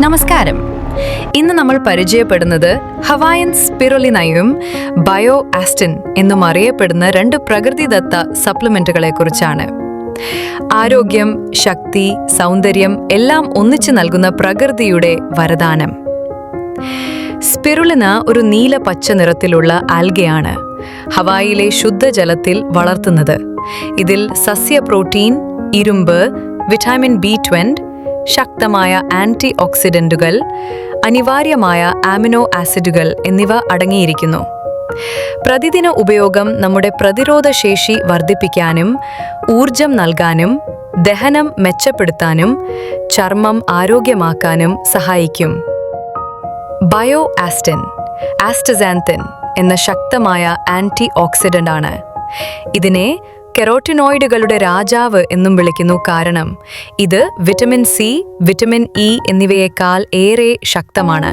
നമസ്കാരം. ഇന്ന് നമ്മൾ പരിചയപ്പെടുന്നത് ഹവായൻ സ്പിരുലിനയും ബയോ ആസ്റ്റിൻ എന്നും അറിയപ്പെടുന്ന രണ്ട് പ്രകൃതിദത്ത സപ്ലിമെന്റുകളെ കുറിച്ചാണ്. ആരോഗ്യം, ശക്തി, സൗന്ദര്യം എല്ലാം ഒന്നിച്ചു നൽകുന്ന പ്രകൃതിയുടെ വരദാനം. സ്പിരുലിന ഒരു നീല പച്ച നിറത്തിലുള്ള ആൽഗയാണ് ഹവായിലെ ശുദ്ധജലത്തിൽ വളർത്തുന്നത്. ഇതിൽ സസ്യ പ്രോട്ടീൻ, ഇരുമ്പ്, വിറ്റാമിൻ B12, ശക്തമായ ആന്റി ഓക്സിഡന്റുകൾ, അനിവാര്യമായ ആമിനോ ആസിഡുകൾ എന്നിവ അടങ്ങിയിരിക്കുന്നു. പ്രതിദിന ഉപയോഗം നമ്മുടെ പ്രതിരോധശേഷി വർദ്ധിപ്പിക്കാനും ഊർജം നൽകാനും ദഹനം മെച്ചപ്പെടുത്താനും ചർമ്മം ആരോഗ്യമാക്കാനും സഹായിക്കും. ബയോ ആസ്റ്റിൻ, ആസ്റ്റസാന്തിൻ എന്ന ശക്തമായ ആന്റി ഓക്സിഡന്റ് ആണ്. ഇതിനെ കെറോട്ടിനോയിഡുകളുടെ രാജാവ് എന്നും വിളിക്കുന്നു. കാരണം ഇത് വിറ്റമിൻ സി, വിറ്റമിൻ ഇ എന്നിവയേക്കാൾ ഏറെ ശക്തമാണ്.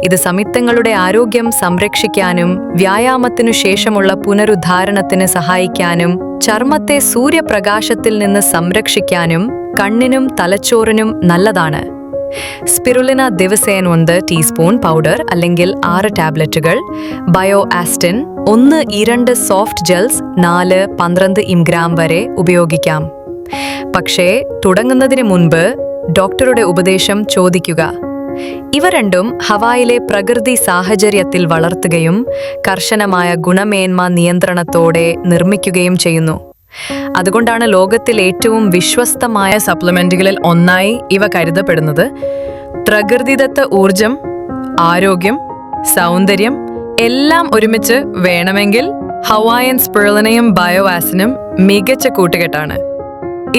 ഇത് സംയുക്തങ്ങളുടെ ആരോഗ്യം സംരക്ഷിക്കാനും വ്യായാമത്തിനു ശേഷമുള്ള പുനരുദ്ധാരണത്തിന് സഹായിക്കാനും ചർമ്മത്തെ സൂര്യപ്രകാശത്തിൽ നിന്ന് സംരക്ഷിക്കാനും കണ്ണിനും തലച്ചോറിനും നല്ലതാണ്. സ്പിരുലിന ദിവസേന 1 ടീസ്പൂൺ പൗഡർ അല്ലെങ്കിൽ 6 ടാബ്ലറ്റുകൾ, BioAstin 1-2 soft gels 4-12 gram വരെ ഉപയോഗിക്കാം. പക്ഷേ തുടങ്ങുന്നതിന് മുൻപ് ഡോക്ടറുടെ ഉപദേശം ചോദിക്കുക. ഇവ രണ്ടും ഹവായിലെ പ്രകൃതി സാഹചര്യത്തിൽ വളർത്തുകയും കർശനമായ ഗുണമേന്മ നിയന്ത്രണത്തോടെ നിർമ്മിക്കുകയും ചെയ്യുന്നു. അതുകൊണ്ടാണ് ലോകത്തിൽ ഏറ്റവും വിശ്വസ്തമായ സപ്ലിമെന്റുകളിൽ ഒന്നായി ഇവ കരുതപ്പെടുന്നത്. പ്രകൃതിദത്ത ഊർജം, ആരോഗ്യം, സൗന്ദര്യം എല്ലാം ഒരുമിച്ച് വേണമെങ്കിൽ ഹവായൻ സ്പിരുലിനയും ബയോ ആസ്റ്റിനും മികച്ച കൂട്ടുകെട്ടാണ്.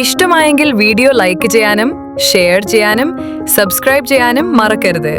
ഇഷ്ടമായെങ്കിൽ വീഡിയോ ലൈക്ക് ചെയ്യാനും ഷെയർ ചെയ്യാനും സബ്സ്ക്രൈബ് ചെയ്യാനും മറക്കരുത്.